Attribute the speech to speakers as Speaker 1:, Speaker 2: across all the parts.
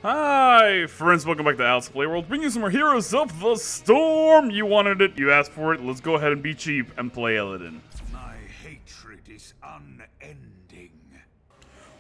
Speaker 1: Hi, friends. Welcome back to Playworld. Bring you some more Heroes of the Storm. You wanted it. You asked for it. Let's go ahead and be cheap and play Illidan.
Speaker 2: My hatred is unending.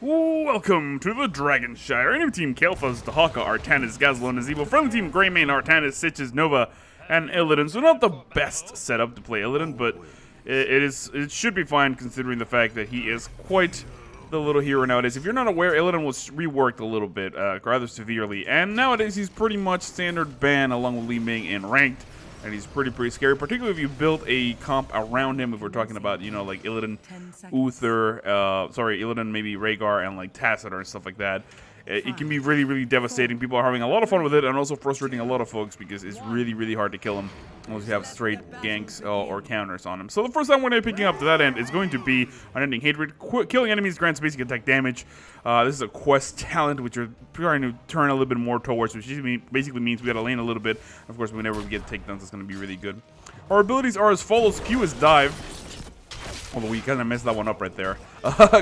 Speaker 1: Welcome to the Dragonshire. Enemy team Kael'thas, Dahaka, Artanis, Gazlo, and Azebo. Friendly team Greymane, Artanis, Sitches, Nova, and Illidan. So not the best setup to play Illidan, but it should be fine considering the fact that he is quite the little hero nowadays. If you're not aware, Illidan was reworked a little bit, rather severely, and nowadays he's pretty much standard ban along with Li Ming in ranked, and he's pretty scary, particularly if you build a comp around him. If we're talking about, you know, like Illidan, Illidan, maybe Rhaegar, and like Tassadar and stuff like that. It can be really devastating. People are having a lot of fun with it, and also frustrating a lot of folks because it's really hard to kill him unless you have straight ganks or counters on him. So the first time we're going to be picking up to that end is going to be Unending Hatred. Killing enemies grants basic attack damage. This is a quest talent, which we're trying to turn a little bit more towards, which basically means we got to lane a little bit. Of course, whenever we get takedowns, it's going to be really good. Our abilities are as follows. Q is Dive. Although we kind of messed that one up right there.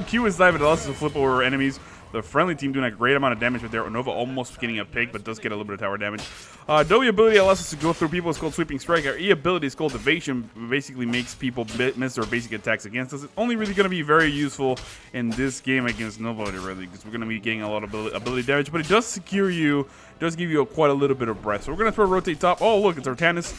Speaker 1: Q is Dive. It allows us to flip over enemies. The friendly team doing a great amount of damage with their Nova almost getting a pick, but does get a little bit of tower damage. W ability allows us to go through people. It's called Sweeping Strike. Our E ability is called Evasion. Basically makes people miss their basic attacks against us. It's only really going to be very useful in this game against nobody, really, because we're going to be getting a lot of ability damage, but it does secure you, does give you quite a little bit of breath. So we're going to throw rotate top. Oh, look, it's Artanis.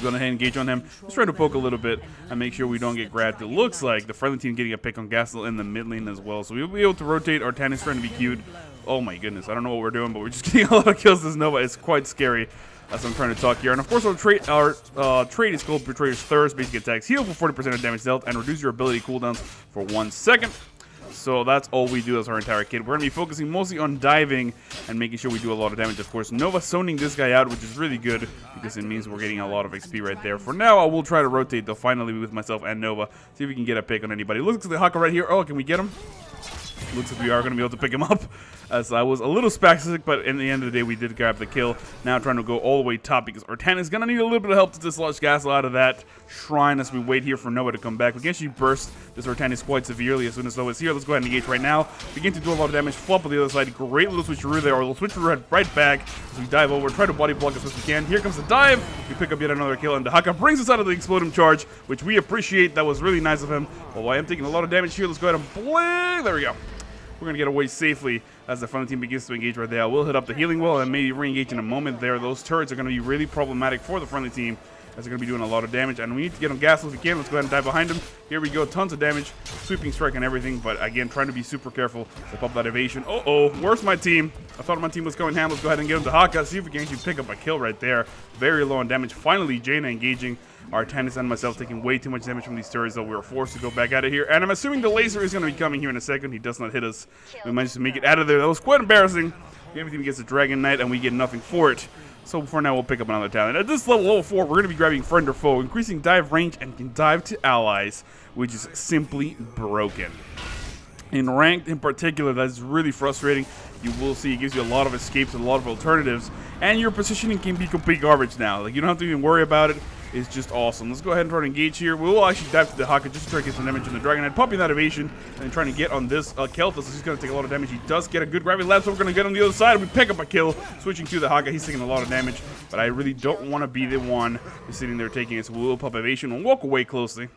Speaker 1: Go ahead and engage on him. Just try to poke a little bit and make sure we don't get grabbed. It looks like the friendly team getting a pick on Gastel in the mid lane as well. So we'll be able to rotate. Artanis trying to be cute. Oh my goodness. I don't know what we're doing, but we're just getting a lot of kills this Nova. It's quite scary as I'm trying to talk here. And of course our trait is called Betrayer's Thirst. Basic attacks heal for 40% of damage dealt and reduce your ability cooldowns for 1 second. So that's all we do as our entire kit. We're going to be focusing mostly on diving and making sure we do a lot of damage. Of course, Nova zoning this guy out, which is really good because it means we're getting a lot of XP right there. For now, I will try to rotate, though, finally with myself and Nova. See if we can get a pick on anybody. Looks like the Haka right here. Oh, can we get him? Looks like we are going to be able to pick him up, as I was a little spastic, but in the end of the day, we did grab the kill. Now trying to go all the way top because Artanis is going to need a little bit of help to dislodge Gasol out of that shrine as we wait here for Nova to come back. We can actually burst this Artanis quite severely as soon as Nova is here. Let's go ahead and engage right now. Begin to do a lot of damage. Flop on the other side. Great little switcheroo there. Our little switcheroo right back as we dive over. Try to body block as best we can. Here comes the dive. We pick up yet another kill, and Dahaka brings us out of the exploding charge, which we appreciate. That was really nice of him. Although I am taking a lot of damage here. Let's go ahead and bling. There we go. We're going to get away safely as the friendly team begins to engage right there. We'll hit up the healing wall and maybe re-engage in a moment there. Those turrets are going to be really problematic for the friendly team as they're going to be doing a lot of damage. And we need to get on Gasol if we can. Let's go ahead and dive behind him. Here we go. Tons of damage. Sweeping strike and everything. But again, trying to be super careful to pop that evasion. Uh-oh. Where's my team? I thought my team was going ham. Let's go ahead and get him to Haka. See if we can actually pick up a kill right there. Very low on damage. Finally, Jaina engaging. Artanis and myself taking way too much damage from these turrets, though we were forced to go back out of here. And I'm assuming the laser is going to be coming here in a second. He does not hit us. We managed to make it out of there. That was quite embarrassing. Everything gets a Dragon Knight, and we get nothing for it. So for now, we'll pick up another talent. At this level 4, we're going to be grabbing Friend or Foe, increasing dive range, and can dive to allies, which is simply broken. In ranked, in particular, that's really frustrating. You will see it gives you a lot of escapes and a lot of alternatives, and your positioning can be complete garbage now. Like, you don't have to even worry about it. It's just awesome. Let's go ahead and try to engage here. We will actually dive to the Haka just to try to get some damage on the Dragon Knight, popping that evasion and trying to get on this Kael'thas. He's going to take a lot of damage. He does get a good gravity lab, so we're going to get on the other side. We pick up a kill, switching to the Haka. He's taking a lot of damage, but I really don't want to be the one who's sitting there taking it. So we will pop evasion and walk away closely.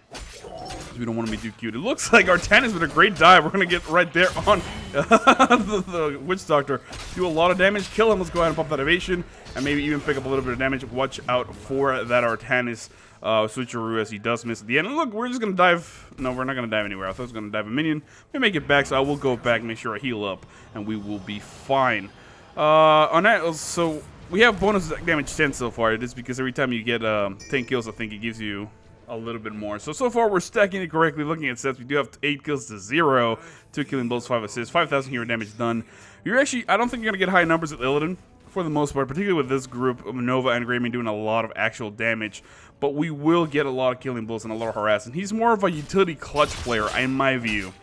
Speaker 1: We don't want to be too cute. It looks like Artanis with a great dive. We're going to get right there on the Witch Doctor. Do a lot of damage. Kill him. Let's go ahead and pop that evasion and maybe even pick up a little bit of damage. Watch out for that Artanis switcheroo as he does miss at the end. And look, we're just going to dive. No, we're not going to dive anywhere. I thought I was going to dive a minion. We make it back, so I will go back, make sure I heal up, and we will be fine. On that, so we have bonus damage 10 so far. It is because every time you get 10 kills, I think it gives you a little bit more. So far we're stacking it correctly. Looking at sets, we do have 8 kills to 0, 2 killing blows, 5 assists, 5,000 hero damage done. You're actually, I don't think you're gonna get high numbers with Illidan for the most part, particularly with this group of Nova and Greymane doing a lot of actual damage. But we will get a lot of killing blows and a lot of harassing. He's more of a utility clutch player, in my view.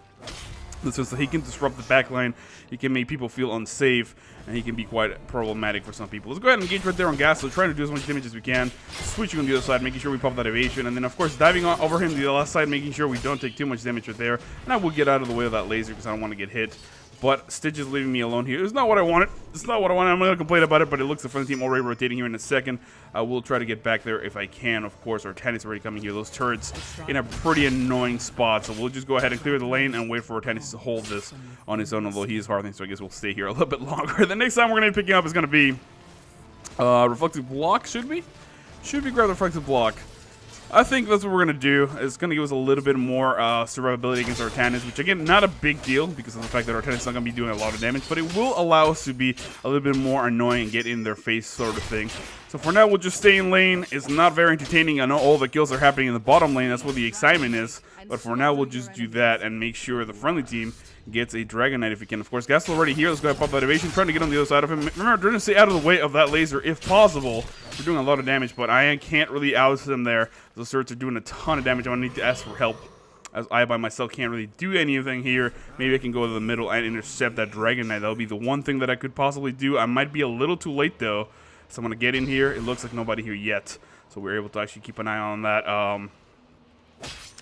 Speaker 1: This is so he can disrupt the backline, he can make people feel unsafe, and he can be quite problematic for some people. Let's go ahead and engage right there on Gasol, trying to do as much damage as we can, switching on the other side, making sure we pop that evasion, and then of course diving over him to the left side, making sure we don't take too much damage right there. And I will get out of the way of that laser because I don't want to get hit. But Stitch is leaving me alone here. It's not what I wanted. It's not what I wanted. I'm not going to complain about it, but it looks like the team already rotating here in a second. I will try to get back there if I can, of course. Our Tennis already coming here. Those turrets in a pretty annoying spot. So we'll just go ahead and clear the lane and wait for Tennis to hold this on his own, although he is Hearthing, so I guess we'll stay here a little bit longer. The next time we're going to be picking up is going to be Reflective Block, should we? Should we grab the Reflective Block? I think that's what we're going to do. It's going to give us a little bit more survivability against our Tannis, which again, not a big deal because of the fact that our Tannis is not going to be doing a lot of damage, but it will allow us to be a little bit more annoying and get in their face sort of thing. So for now, we'll just stay in lane. It's not very entertaining. I know all the kills are happening in the bottom lane. That's where the excitement is. But for now, we'll just do that and make sure the friendly team gets a Dragon Knight if we can. Of course, Gastel already here. Let's go ahead and pop that evasion. Trying to get on the other side of him. Remember, trying to stay out of the way of that laser if possible. We're doing a lot of damage, but I can't really oust them there. Those turrets are doing a ton of damage. I'm going to need to ask for help, as I by myself can't really do anything here. Maybe I can go to the middle and intercept that Dragon Knight. That would be the one thing that I could possibly do. I might be a little too late, though. So I'm going to get in here. It looks like nobody here yet. So we're able to actually keep an eye on that.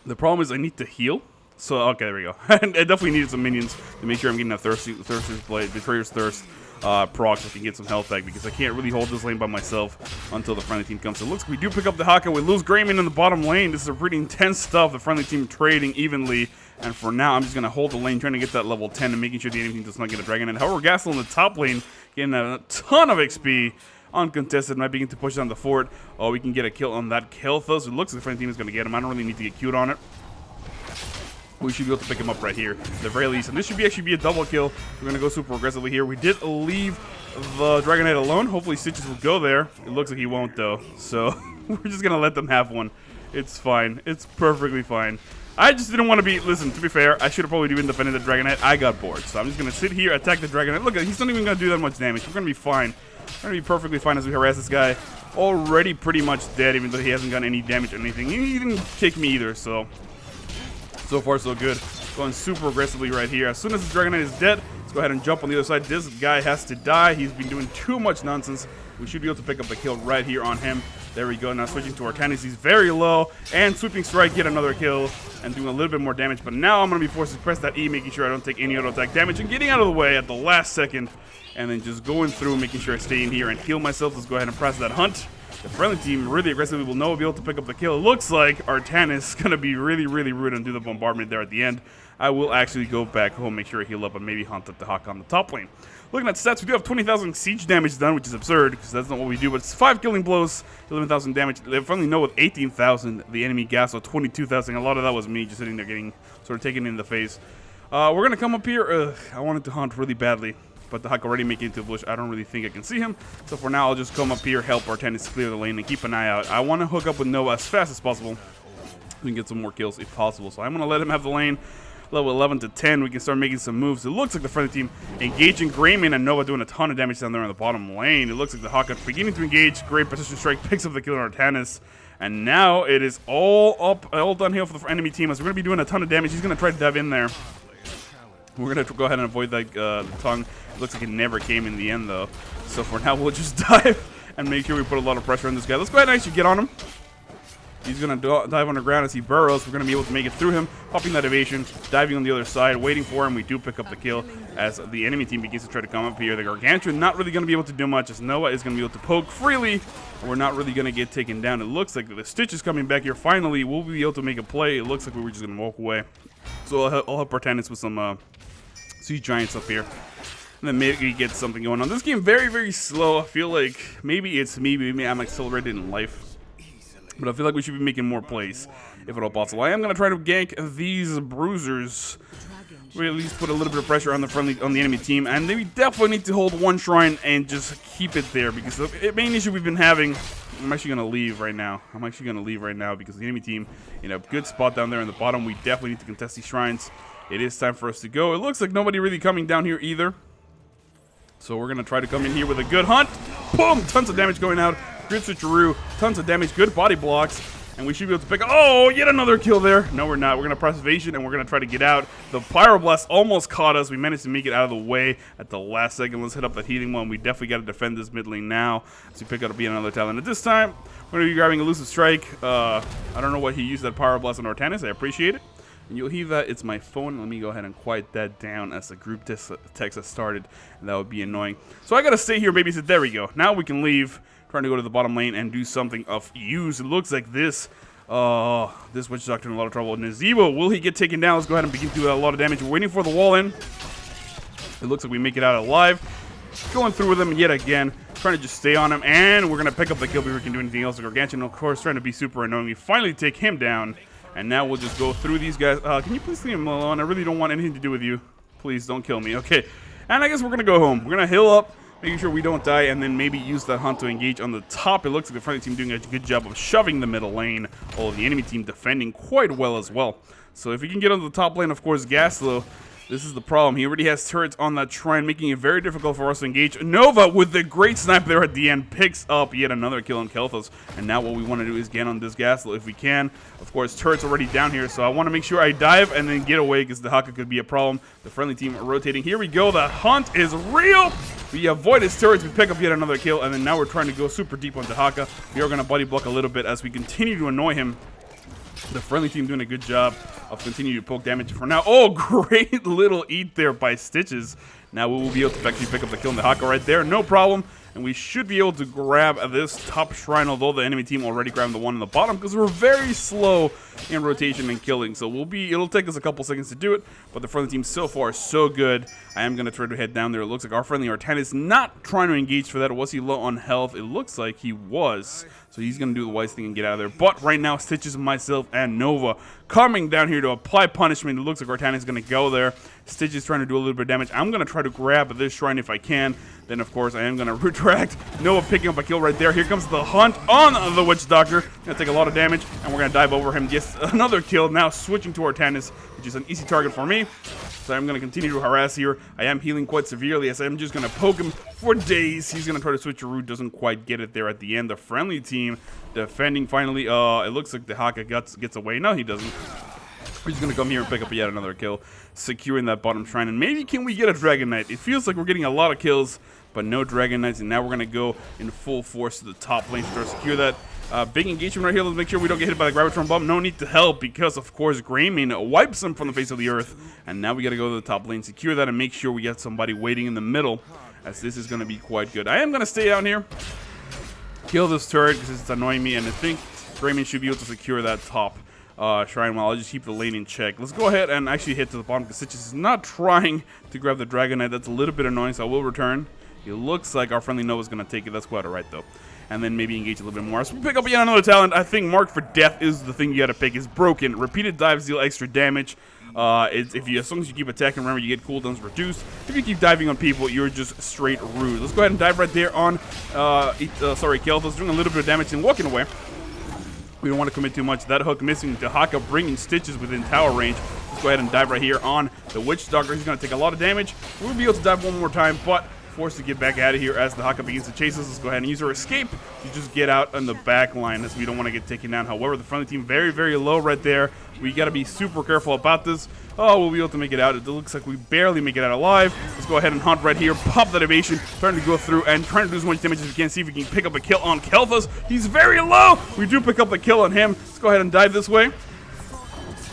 Speaker 1: The problem is I need to heal. So, okay, there we go. And I definitely needed some minions to make sure I'm getting a Thirster's Blade, Betrayer's Thirst proc so I can get some health back, because I can't really hold this lane by myself until the friendly team comes. So it looks like we do pick up the Haka. We lose Grayman in the bottom lane. This is a pretty intense stuff. The friendly team trading evenly. And for now, I'm just going to hold the lane, trying to get that level 10 and making sure the enemy team does not get a Dragon. And however, Gastel in the top lane getting a ton of XP. Uncontested, might begin to push down the fort. Oh, we can get a kill on that Kel'Thuz's. It looks like the friendly team is going to get him. I don't really need to get queued on it. We should be able to pick him up right here, at the very least. And this should actually be a double kill. We're going to go super aggressively here. We did leave the Dragon Knight alone. Hopefully Stitches will go there. It looks like he won't, though. So we're just going to let them have one. It's fine. It's perfectly fine. I just didn't want to be... Listen, to be fair, I should have probably even defended the Dragon Knight. I got bored. So I'm just going to sit here, attack the Dragon Knight. Look, he's not even going to do that much damage. We're going to be fine. We're going to be perfectly fine as we harass this guy. Already pretty much dead, even though he hasn't gotten any damage or anything. He didn't kick me either, so far so good. Going super aggressively right here. As soon as the Dragon Knight is dead, let's go ahead and jump on the other side. This guy has to die. He's been doing too much nonsense. We should be able to pick up the kill right here on him. There we go. Now switching to our Tannis. He's very low. And Sweeping Strike, get another kill. And doing a little bit more damage. But now I'm going to be forced to press that E, making sure I don't take any auto attack damage. And getting out of the way at the last second. And then just going through, making sure I stay in here and heal myself. Let's go ahead and press that hunt. The friendly team really aggressively will know we'll be able to pick up the kill. It looks like our Tannis is going to be really, really rude and do the bombardment there at the end. I will actually go back home, make sure I heal up, and maybe hunt at the Hawk on the top lane. Looking at stats, we do have 20,000 siege damage done, which is absurd, because that's not what we do, but it's 5 killing blows, 11,000 damage. The friendly know with 18,000, the enemy gas with 22,000. A lot of that was me just sitting there getting sort of taken in the face. We're going to come up here. I wanted to hunt really badly, but the Hawk already making it into the bush. I don't really think I can see him. So for now, I'll just come up here, help our Tannis clear the lane, and keep an eye out. I want to hook up with Nova as fast as possible. We can get some more kills if possible. So I'm going to let him have the lane. Level 11 to 10, we can start making some moves. It looks like the friendly team engaging Grayman and Nova doing a ton of damage down there in the bottom lane. It looks like the Hawk beginning to engage. Great precision strike picks up the kill on our Tannis. And now it is all downhill for the enemy team as we're going to be doing a ton of damage. He's going to try to dive in there. We're going to go ahead and avoid that tongue. It looks like it never came in the end, though. So for now, we'll just dive and make sure we put a lot of pressure on this guy. Let's go ahead and actually get on him. He's going to dive underground as he burrows. We're going to be able to make it through him, popping that evasion, diving on the other side, waiting for him. We do pick up the kill as the enemy team begins to try to come up here. The Gargantuan not really going to be able to do much as Noah is going to be able to poke freely. We're not really going to get taken down. It looks like the Stitch is coming back here. Finally, we'll be able to make a play. It looks like we were just going to walk away. So I'll help our Tannis with some Sea Giants up here. And then maybe get something going on. This game very, very slow. I feel like maybe it's me. Maybe I'm accelerated in life. But I feel like we should be making more plays, if at all possible. I am going to try to gank these bruisers. We at least put a little bit of pressure on the enemy team. And we definitely need to hold one shrine and just keep it there. Because the main issue we've been having... I'm actually going to leave right now. Because the enemy team in a good spot down there in the bottom. We definitely need to contest these shrines. It is time for us to go. It looks like nobody really coming down here either. So we're going to try to come in here with a good hunt. Boom! Tons of damage going out. Good switcheroo, tons of damage, good body blocks, and we should be able to pick up. Oh, yet another kill there. No, we're not. We're going to press evasion, and we're going to try to get out. The Pyroblast almost caught us. We managed to make it out of the way at the last second. Let's hit up that healing one. We definitely got to defend this mid lane now as we pick up yet another talent. At this time, we're going to be grabbing Elusive Strike. I don't know what he used that Pyroblast on our Tannis. I appreciate it. And you'll hear that it's my phone. Let me go ahead and quiet that down as the group text has started. And that would be annoying. So I gotta stay here, babysit. There we go. Now we can leave. Trying to go to the bottom lane and do something of use. It looks like this Witch Doctor in a lot of trouble. Nazeebo, will he get taken down? Let's go ahead and begin to do a lot of damage. We're waiting for the wall in. It looks like we make it out alive. Going through with him yet again. Trying to just stay on him. And we're going to pick up the kill before we can do anything else. Gargantuan, of course, trying to be super annoying. We finally take him down. And now we'll just go through these guys. Can you please leave him alone? I really don't want anything to do with you. Please don't kill me. Okay. And I guess we're going to go home. We're going to heal up. Making sure we don't die, and then maybe use that hunt to engage on the top. It looks like the friendly team doing a good job of shoving the middle lane, while the enemy team defending quite well as well. So if we can get onto the top lane, of course, Gaslow, this is the problem. He already has turrets on that shrine, making it very difficult for us to engage. Nova, with the great snipe there at the end, picks up yet another kill on Kel'Thuz. And now what we want to do is get on this Gaslow if we can. Of course, turret's already down here, so I want to make sure I dive and then get away, because the Haka could be a problem. The friendly team rotating. Here we go. The hunt is real. We avoid his turrets, we pick up yet another kill, and then now we're trying to go super deep onto Haka. We are going to buddy block a little bit as we continue to annoy him. The friendly team doing a good job of continuing to poke damage for now. Oh, great little eat there by Stitches. Now we will be able to actually pick up the kill on the Haka right there, no problem. And we should be able to grab this top shrine, although the enemy team already grabbed the one on the bottom, because we're very slow in rotation and killing. So it'll take us a couple seconds to do it, but the friendly team so far is so good. I am going to try to head down there. It looks like our friendly Artan is not trying to engage for that. Was he low on health? It looks like he was. So he's going to do the wise thing and get out of there. But right now, Stitches, myself, and Nova coming down here to apply punishment. It looks like Artan is going to go there. Stitches trying to do a little bit of damage. I'm going to try to grab this shrine if I can. Then, of course, I am going to retract. Nova picking up a kill right there. Here comes the hunt on the Witch Doctor. Going to take a lot of damage, and we're going to dive over him. Yes, another kill. Now switching to Artanis, which is an easy target for me. So I'm going to continue to harass here. I am healing quite severely, as I'm just going to poke him for days. He's going to try to switch a route. Doesn't quite get it there at the end. The friendly team defending finally. It looks like the Haka gets away. No, he doesn't. He's going to come here and pick up yet another kill, securing that bottom shrine. And maybe can we get a Dragon Knight? It feels like we're getting a lot of kills, but no Dragon Knights. And now we're going to go in full force to the top lane to try to secure that. Big engagement right here. Let's make sure we don't get hit by the Gravitron Bomb. No need to help, because, of course, Greymane wipes him from the face of the earth. And now we got to go to the top lane, secure that, and make sure we get somebody waiting in the middle, as this is going to be quite good. I am going to stay down here, kill this turret, because it's annoying me, and I think Greymane should be able to secure that top shrine while I'll just keep the lane in check. Let's go ahead and actually hit to the bottom, because Stitches is not trying to grab the Dragon Knight. That's a little bit annoying, so I will return. It looks like our friendly Nova's going to take it. That's quite alright, though. And then maybe engage a little bit more. So we pick up yet another talent. I think Mark for Death is the thing you gotta pick. It's broken. Repeated dives deal extra damage. As long as you keep attacking, remember, you get cooldowns reduced. If you keep diving on people, you're just straight rude. Let's go ahead and dive right there on Kel'Thuz, doing a little bit of damage and walking away. We don't want to commit too much. That hook missing. To Haka bringing Stitches within tower range. Let's go ahead and dive right here on the Witch Doctor. He's going to take a lot of damage. We'll be able to dive one more time, but forced to get back out of here as the Haka begins to chase us. Let's go ahead and use our escape to just get out on the back line, as we don't want to get taken down. However, the friendly team very, very low right there. We got to be super careful about this. Oh, we'll be able to make it out. It looks like we barely make it out alive. Let's go ahead and hunt right here. Pop that evasion. Trying to go through and trying to do as much damage as we can. See if we can pick up a kill on Kel'Thuz. He's very low. We do pick up the kill on him. Let's go ahead and dive this way.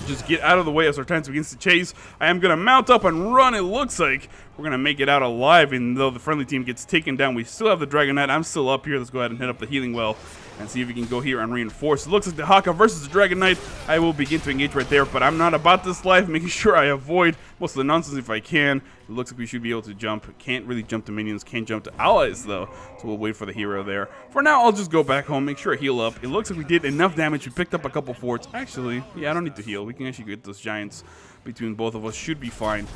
Speaker 1: Just get out of the way as Artanis begins to chase. I am going to mount up and run. It looks like we're going to make it out alive, even though the friendly team gets taken down. We still have the Dragon Knight. I'm still up here. Let's go ahead and hit up the healing well and see if we can go here and reinforce. It looks like the Haka versus the Dragon Knight. I will begin to engage right there, but I'm not about this life, making sure I avoid most of the nonsense if I can. It looks like we should be able to jump. Can't really jump to minions. Can't jump to allies, though. So we'll wait for the hero there. For now, I'll just go back home, make sure I heal up. It looks like we did enough damage. We picked up a couple forts. Actually, yeah, I don't need to heal. We can actually get those giants between both of us. Should be fine.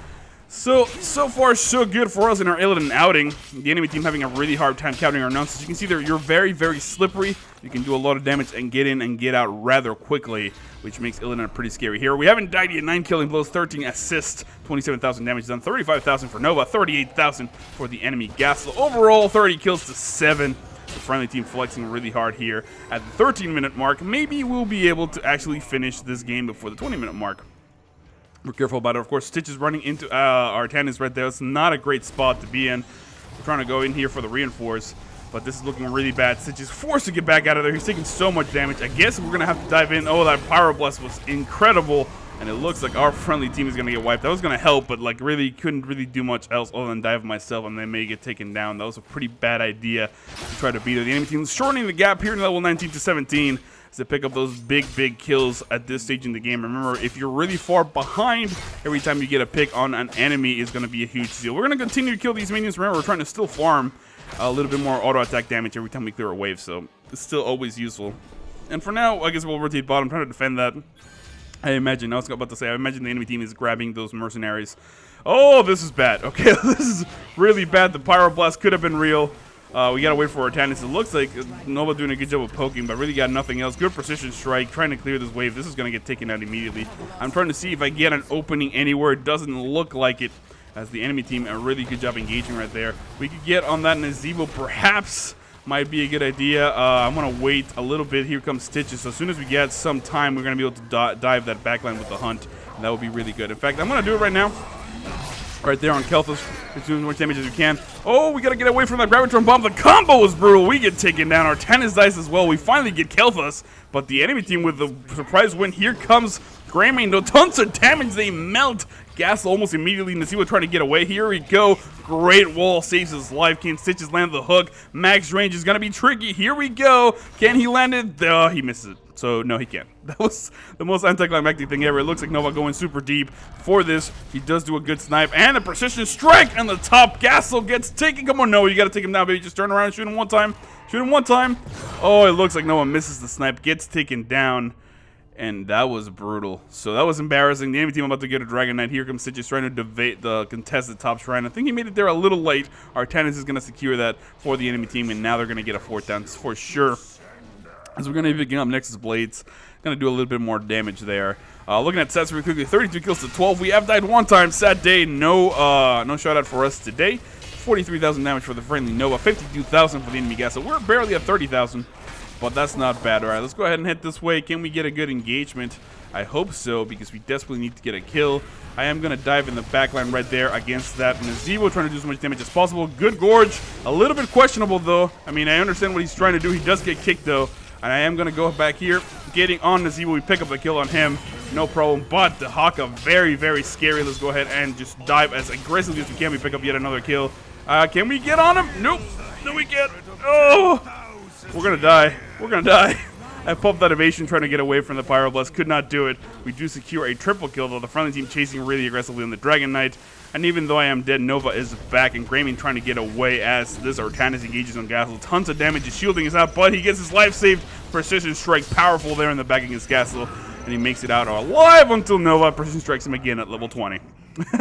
Speaker 1: So far, so good for us in our Illidan outing. The enemy team having a really hard time countering our nonsense. You can see there, you're very, very slippery. You can do a lot of damage and get in and get out rather quickly, which makes Illidan pretty scary here. We haven't died yet. 9 killing blows, 13 assists, 27,000 damage done, 35,000 for Nova, 38,000 for the enemy Gasol. Overall, 30 kills to 7. The friendly team flexing really hard here. At the 13-minute mark, maybe we'll be able to actually finish this game before the 20-minute mark. We're careful about it. Of course, Stitch is running into Artanis right there. It's not a great spot to be in. We're trying to go in here for the reinforce, but this is looking really bad. Stitch is forced to get back out of there. He's taking so much damage. I guess we're going to have to dive in. Oh, that Pyroblast was incredible And it looks like our friendly team is going to get wiped. That was going to help, but like really couldn't really do much else other than dive myself, and they may get taken down. That was a pretty bad idea to try to beat it. The enemy team is shortening the gap here in level 19 to 17 as they pick up those big kills at this stage in the game. Remember, if you're really far behind, every time you get a pick on an enemy is going to be a huge deal. We're going to continue to kill these minions. Remember, we're trying to still farm a little bit more auto attack damage every time we clear a wave, so it's still always useful. And for now, I guess we'll rotate bottom, trying to defend that. I imagine, I was about to say, I imagine the enemy team is grabbing those mercenaries. Oh, this is bad. Okay, this is really bad. The Pyroblast could have been real. We gotta wait for Artanis. It looks like Nova doing a good job of poking, but really got nothing else. Good precision strike, trying to clear this wave. This is gonna get taken out immediately. I'm trying to see if I get an opening anywhere. It doesn't look like it, as the enemy team, a really good job engaging right there. We could get on that Nazebo, perhaps. Might be a good idea. I'm going to wait a little bit. Here comes Stitches. So as soon as we get some time, we're going to be able to dive that backline with the Hunt. And that would be really good. In fact, I'm going to do it right now. Right there on Kelthus. As doing as much damage as we can. Oh, we got to get away from that Gravitron Bomb. The combo is brutal. We get taken down. Our tennis dice as well. We finally get Kelthus. But the enemy team with the surprise win. Here comes Greymane. No, tons of damage. They melt. Gas almost immediately. Nazebo trying to get away. Here we go. Great wall. Saves his life. Can Stitches land the hook? Max range is going to be tricky. Here we go. Can he land it? He misses it. So, no, he can't. That was the most anticlimactic thing ever. It looks like Nova going super deep for this. He does do a good snipe. And a precision strike on the top. Gassel gets taken. Come on, Noah. You got to take him down, baby. Just turn around and shoot him one time. Shoot him one time. Oh, it looks like Noah misses the snipe. Gets taken down. And that was brutal. So that was embarrassing. The enemy team about to get a Dragon Knight. Here comes Stitches trying to contest the top shrine. I think he made it there a little late. Artanis is going to secure that for the enemy team. And now they're going to get a 4th down for sure. As we're going to be picking up Nexus Blades. Going to do a little bit more damage there. Looking at stats really quickly. 32 kills to 12. We have died one time. Sad day. No shout out for us today. 43,000 damage for the friendly Nova. 52,000 for the enemy gas. So we're barely at 30,000. But that's not bad. All right, let's go ahead and head this way. Can we get a good engagement? I hope so, because we desperately need to get a kill. I am going to dive in the backline right there against that Nazebo, trying to do as much damage as possible. Good Gorge. A little bit questionable, though. I mean, I understand what he's trying to do. He does get kicked, though. And I am going to go back here, getting on Nazebo. We pick up the kill on him. No problem. But the Haka, very, very scary. Let's go ahead and just dive as aggressively as we can. We pick up yet another kill. Can we get on him? Nope. No, we can't. Oh! We're going to die. We're going to die. I pumped that evasion trying to get away from the Pyroblast. Could not do it. We do secure a triple kill, though. The friendly team chasing really aggressively on the Dragon Knight. And even though I am dead, Nova is back. And Greymane trying to get away as this Artanis engages on Gassel. Tons of damage. His shielding is out, but he gets his life saved. Precision strike powerful there in the back against Gassel. And he makes it out alive until Nova precision strikes him again at level 20.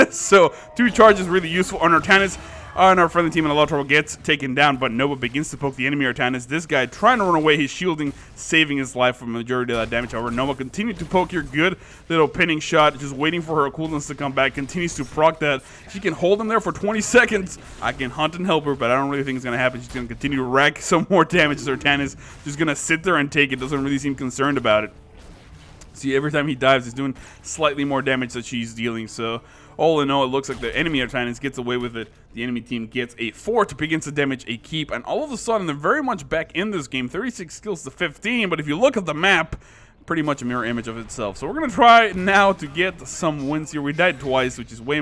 Speaker 1: So 2 charges really useful on Artanis. And our friendly team in a lot of trouble gets taken down, but Nova begins to poke the enemy Artanis. This guy trying to run away, his shielding, saving his life from the majority of that damage. However, Nova continued to poke here. Good little pinning shot, just waiting for her cooldowns to come back. Continues to proc that. She can hold him there for 20 seconds. I can hunt and help her, but I don't really think it's going to happen. She's going to continue to rack some more damage as Artanis just going to sit there and take it. Doesn't really seem concerned about it. See, every time he dives, he's doing slightly more damage that she's dealing, so all in all, it looks like the enemy Artanis gets away with it. The enemy team gets a 4 to begin to damage a keep, and all of a sudden, they're very much back in this game. 36 kills to 15, but if you look at the map, pretty much a mirror image of itself. So we're going to try now to get some wins here. We died twice, which is way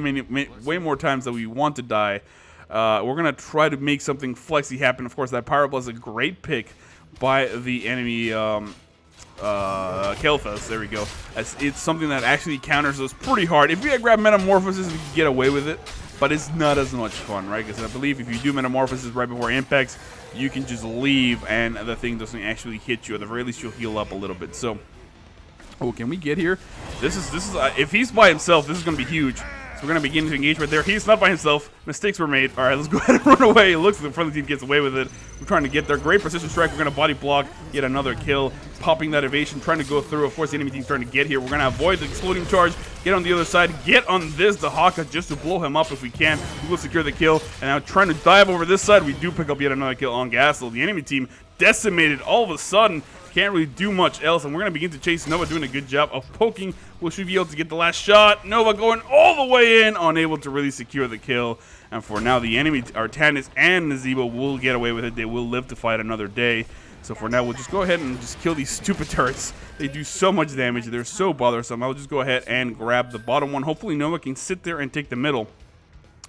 Speaker 1: more times than we want to die. We're going to try to make something flexy happen. Of course, that Pyroblast is a great pick by the enemy Kelthus, there we go. As it's something that actually counters us pretty hard. If we had grabbed Metamorphosis, we could get away with it, but it's not as much fun, right? Because I believe if you do Metamorphosis right before impacts, you can just leave and the thing doesn't actually hit you. At the very least, you'll heal up a little bit. So, oh, can we get here? This is if he's by himself, this is going to be huge. So we're going to begin to engage right there. He's not by himself. Mistakes were made. All right, let's go ahead and run away. It looks like the friendly team gets away with it. We're trying to get there. Great precision strike. We're going to body block. Get another kill. Popping that evasion. Trying to go through. Of course, the enemy team's trying to get here. We're going to avoid the exploding charge. Get on the other side. Get on this, the Haka, just to blow him up if we can. We will secure the kill. And now trying to dive over this side. We do pick up yet another kill on Gassel. The enemy team decimated all of a sudden. Can't really do much else, and we're going to begin to chase Nova, doing a good job of poking. We should be able to get the last shot. Nova going all the way in, unable to really secure the kill. And for now, the enemy, Artanis and Nazebo, will get away with it. They will live to fight another day. So for now, we'll just go ahead and just kill these stupid turrets. They do so much damage. They're so bothersome. I'll just go ahead and grab the bottom one. Hopefully Nova can sit there and take the middle.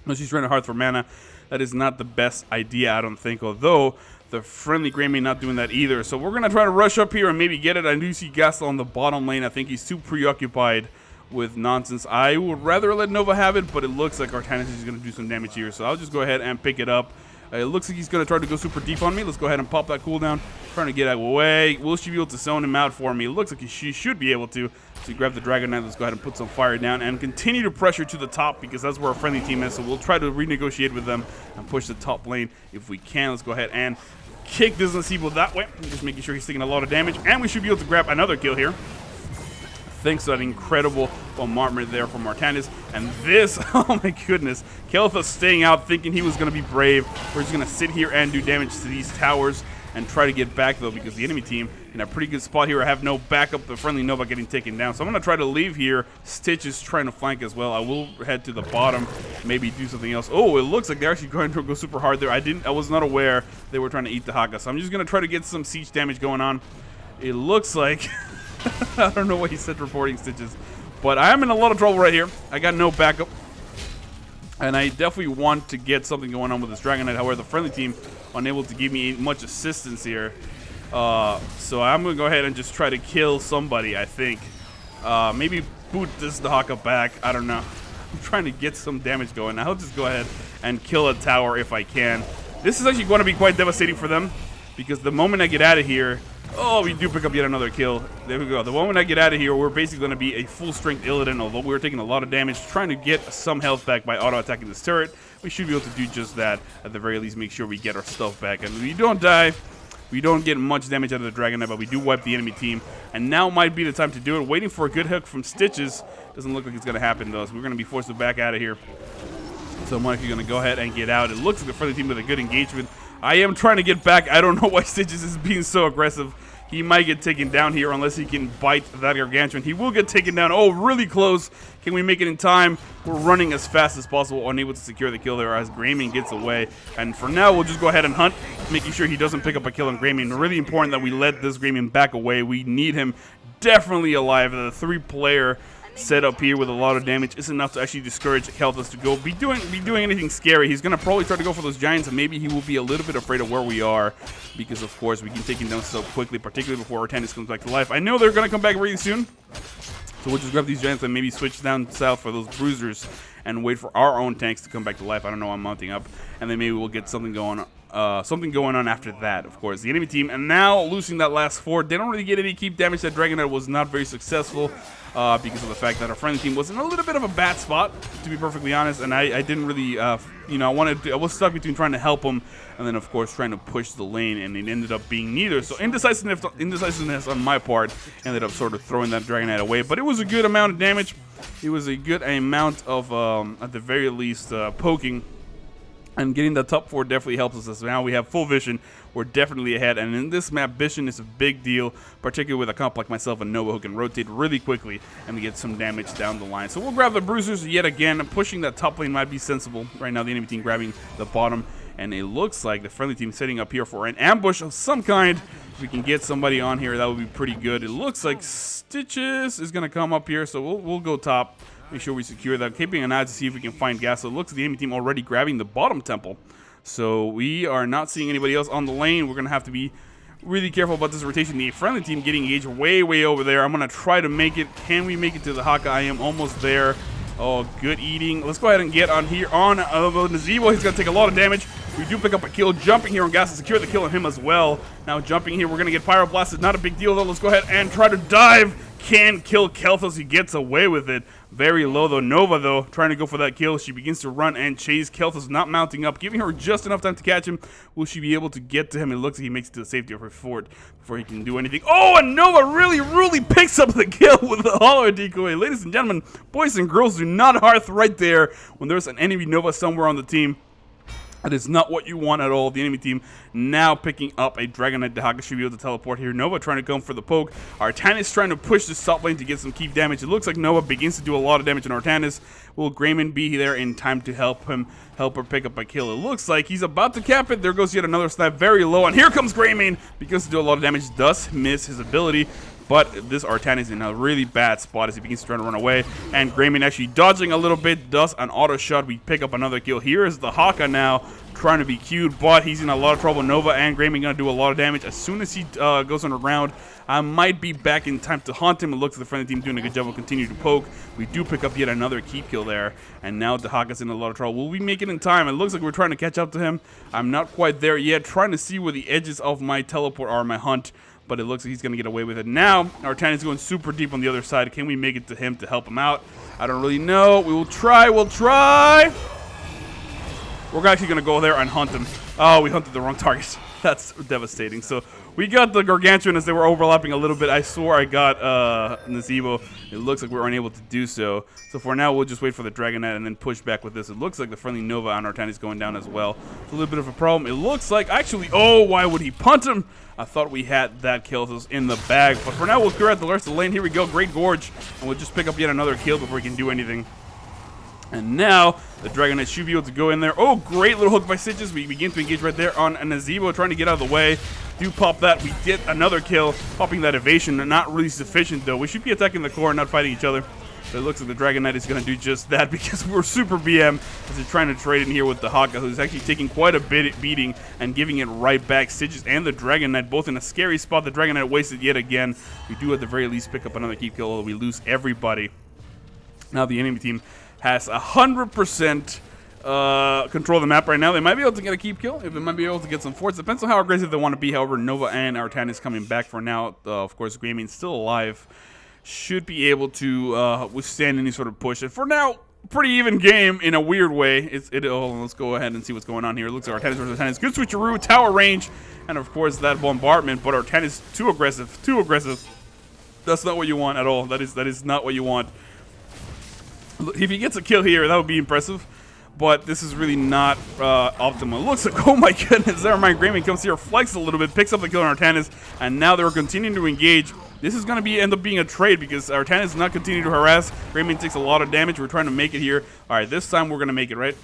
Speaker 1: No, she's running hard for mana. That is not the best idea, I don't think. Although, the friendly Greymane not doing that either. So we're going to try to rush up here and maybe get it. I do see Gastel on the bottom lane. I think he's too preoccupied with nonsense. I would rather let Nova have it, but it looks like Artanis is going to do some damage here. So I'll just go ahead and pick it up. It looks like he's going to try to go super deep on me. Let's go ahead and pop that cooldown. Trying to get away. Will she be able to zone him out for me? It looks like she should be able to. So grab the Dragon Knight. Let's go ahead and put some fire down and continue to pressure to the top because that's where our friendly team is. So we'll try to renegotiate with them and push the top lane if we can. Let's go ahead and kick this Nasibo that way. Just making sure he's taking a lot of damage. And we should be able to grab another kill here. Thanks to that incredible bombardment there from Artanis. And this, oh my goodness, Kel'Thas staying out thinking he was going to be brave. We're just going to sit here and do damage to these towers and try to get back, though, because the enemy team in a pretty good spot here. I have no backup. The friendly Nova getting taken down. So I'm going to try to leave here. Stitch is trying to flank as well. I will head to the bottom, maybe do something else. Oh, it looks like they're actually going to go super hard there. I was not aware they were trying to eat the Haka. So I'm just going to try to get some siege damage going on. It looks like... I don't know what he said reporting Stitches, but I am in a lot of trouble right here. I got no backup, and I definitely want to get something going on with this Dragon Knight. However, the friendly team unable to give me much assistance here, so I'm gonna go ahead and just try to kill somebody. I think maybe boot this Dahaka back. I don't know. I'm trying to get some damage going. I'll just go ahead and kill a tower if I can. This is actually going to be quite devastating for them because the moment I get out of here. Oh, we do pick up yet another kill. There we go. The moment I get out of here, we're basically going to be a full-strength Illidan, although we're taking a lot of damage, trying to get some health back by auto-attacking this turret. We should be able to do just that. At the very least, make sure we get our stuff back. And we don't die. We don't get much damage out of the Dragon Knight, but we do wipe the enemy team. And now might be the time to do it. Waiting for a good hook from Stitches. Doesn't look like it's going to happen, though, so we're going to be forced to back out of here. So I'm actually going to go ahead and get out. It looks like the friendly team with a good engagement. I am trying to get back. I don't know why Stitches is being so aggressive. He might get taken down here unless he can bite that Gargantuan. He will get taken down. Oh, really close. Can we make it in time? We're running as fast as possible, unable to secure the kill there as Greymane gets away. And for now, we'll just go ahead and hunt, making sure he doesn't pick up a kill on Greymane. Really important that we let this Greymane back away. We need him definitely alive. The 3-player set up here with a lot of damage is enough to actually discourage Kel'Thas to go be doing anything scary. He's gonna probably try to go for those giants, and maybe he will be a little bit afraid of where we are, because of course we can take him down so quickly, particularly before Artanis comes back to life. I know they're gonna come back really soon, so we'll just grab these giants and maybe switch down south for those bruisers and wait for our own tanks to come back to life. I don't know, I'm mounting up, and then maybe we'll get something going on after that. Of course, the enemy team, and now losing that last fort, they don't really get any keep damage. That Dragon Knight was not very successful because of the fact that our friendly team was in a little bit of a bad spot, to be perfectly honest, and I didn't really I was stuck between trying to help him and then of course trying to push the lane, and it ended up being neither. So indecisiveness on my part ended up sort of throwing that Dragon Knight away, but it was a good amount of damage. It was a good amount of at the very least poking. And getting the top 4 definitely helps us. As now we have full vision. We're definitely ahead. And in this map, vision is a big deal, particularly with a comp like myself and Nova who can rotate really quickly and we get some damage down the line. So we'll grab the bruisers yet again. Pushing that top lane might be sensible. Right now, the enemy team grabbing the bottom. And it looks like the friendly team setting up here for an ambush of some kind. If we can get somebody on here, that would be pretty good. It looks like Stitches is going to come up here, so we'll go top. Make sure we secure that. Keeping an eye to see if we can find gas. So it looks like the enemy team already grabbing the bottom temple. So we are not seeing anybody else on the lane. We're going to have to be really careful about this rotation. The friendly team getting engaged way over there. I'm going to try to make it. Can we make it to the Haka? I am almost there. Oh, good eating. Let's go ahead and get on here on Nazebo. He's going to take a lot of damage. We do pick up a kill. Jumping here on gas to secure the kill on him as well. Now jumping here, we're going to get Pyroblasted. Not a big deal though. Let's go ahead and try to dive. Can kill Kel'Thas. He gets away with it. Very low though. Nova though, trying to go for that kill. She begins to run and chase. Kel'Thas not mounting up, giving her just enough time to catch him. Will she be able to get to him? It looks like he makes it to the safety of her fort before he can do anything. Oh, and Nova really picks up the kill with the hollow decoy. Ladies and gentlemen, boys and girls, do not hearth right there when there's an enemy Nova somewhere on the team. That is not what you want at all. The enemy team now picking up a Dragon Knight. Dahaka should be able to teleport here. Nova trying to come for the poke. Artanis trying to push this top lane to get some keep damage. It looks like Nova begins to do a lot of damage on Artanis. Will Greymon be there in time to help her pick up a kill? It looks like he's about to cap it. There goes yet another snap very low. And here comes Greymon. Begins to do a lot of damage. Does miss his ability. But this Artanis is in a really bad spot as he begins to try to run away. And Greymon actually dodging a little bit, does an auto shot. We pick up another kill. Here is the Haka now trying to be cute, but he's in a lot of trouble. Nova and Greymon going to do a lot of damage. As soon as he goes on a round, I might be back in time to haunt him. It looks like the friendly team doing a good job of continuing to poke. We do pick up yet another keep kill there. And now the Haka's in a lot of trouble. Will we make it in time? It looks like we're trying to catch up to him. I'm not quite there yet. Trying to see where the edges of my teleport are, my hunt. But it looks like he's going to get away with it. Now, Artanis going super deep on the other side. Can we make it to him to help him out? I don't really know. We will try. We'll try. We're actually going to go there and hunt him. Oh, we hunted the wrong target. That's devastating. So we got the Gargantuan as they were overlapping a little bit. I swore I got Nazebo. It looks like we were unable to do so. So for now, we'll just wait for the Dragon Knight and then push back with this. It looks like the friendly Nova on Artanis going down as well. It's a little bit of a problem. It looks like, actually, oh, why would he punt him? I thought we had that kill in the bag. But for now, we'll clear out the rest of the lane. Here we go. Great Gorge. And we'll just pick up yet another kill before we can do anything. And now, the Dragon Knight should be able to go in there. Oh, great little hook by Stitches. We begin to engage right there on a Nazebo, trying to get out of the way. Do pop that. We get another kill, popping that evasion. Not really sufficient, though. We should be attacking the core and not fighting each other. But it looks like the Dragon Knight is going to do just that because we're super BM as they're trying to trade in here with the Haka, who's actually taking quite a bit beating and giving it right back. Stitches and the Dragon Knight both in a scary spot. The Dragon Knight wasted yet again. We do at the very least pick up another keep kill, although we lose everybody. Now the enemy team has 100% control of the map right now. They might be able to get a keep kill. If they might be able to get some forts. Depends on how aggressive they want to be. However, Nova and Artanis coming back for now. Of course, Greymon still alive. Should be able to withstand any sort of push. And for now, pretty even game in a weird way. Let's go ahead and see what's going on here. It looks like Artanis versus Artanis. Good switcheroo, tower range, and of course that bombardment. But Artanis too aggressive. Too aggressive. That's not what you want at all. That is not what you want. If he gets a kill here, that would be impressive. But this is really not optimal. It looks like, oh my goodness, there my Greymon comes here, flex a little bit, picks up the kill on Artanis, and now they're continuing to engage. This is going to end up being a trade because Artanis is not continuing to harass. Greymon takes a lot of damage. We're trying to make it here. All right, this time we're going to make it, right?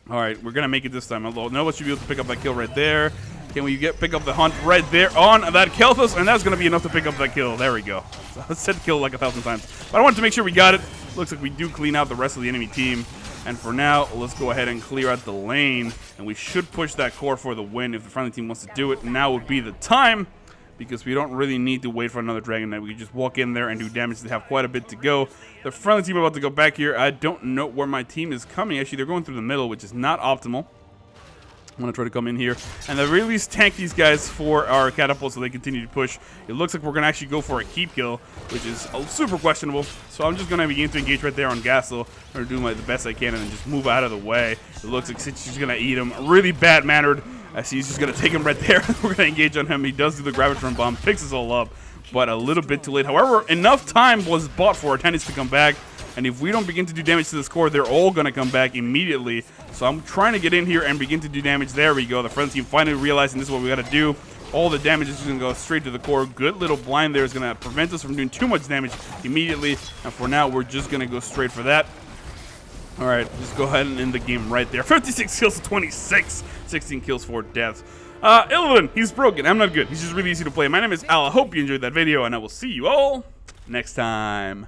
Speaker 1: All right, we're going to make it this time. Although Nova should be able to pick up that kill right there. Can we pick up the hunt right there on that Kelthus? And that's going to be enough to pick up that kill. There we go. So I said kill like 1,000 times. But I wanted to make sure we got it. Looks like we do clean out the rest of the enemy team. And for now, let's go ahead and clear out the lane. And we should push that core for the win if the friendly team wants to do it. Now would be the time, because we don't really need to wait for another Dragon Knight. We can just walk in there and do damage. They have quite a bit to go. The friendly team about to go back here. I don't know where my team is coming. Actually, they're going through the middle, which is not optimal. I'm going to try to come in here and at really least tank these guys for our catapult so they continue to push. It looks like we're going to actually go for a keep kill, which is super questionable. So I'm just going to begin to engage right there on Gastel. I'm going to do the best I can and then just move out of the way. It looks like Sitch is going to eat him. Really bad-mannered. I see he's just going to take him right there. We're going to engage on him. He does do the Gravitron Bomb, picks us all up, but a little bit too late. However, enough time was bought for Artanis to come back. And if we don't begin to do damage to this core, they're all going to come back immediately. So I'm trying to get in here and begin to do damage. There we go. The friendly team finally realizing this is what we got to do. All the damage is going to go straight to the core. Good little blind there is going to prevent us from doing too much damage immediately. And for now, we're just going to go straight for that. All right, just go ahead and end the game right there. 56 kills to 26. 16 kills for death. Illidan, he's broken. I'm not good. He's just really easy to play. My name is Al. I hope you enjoyed that video, and I will see you all next time.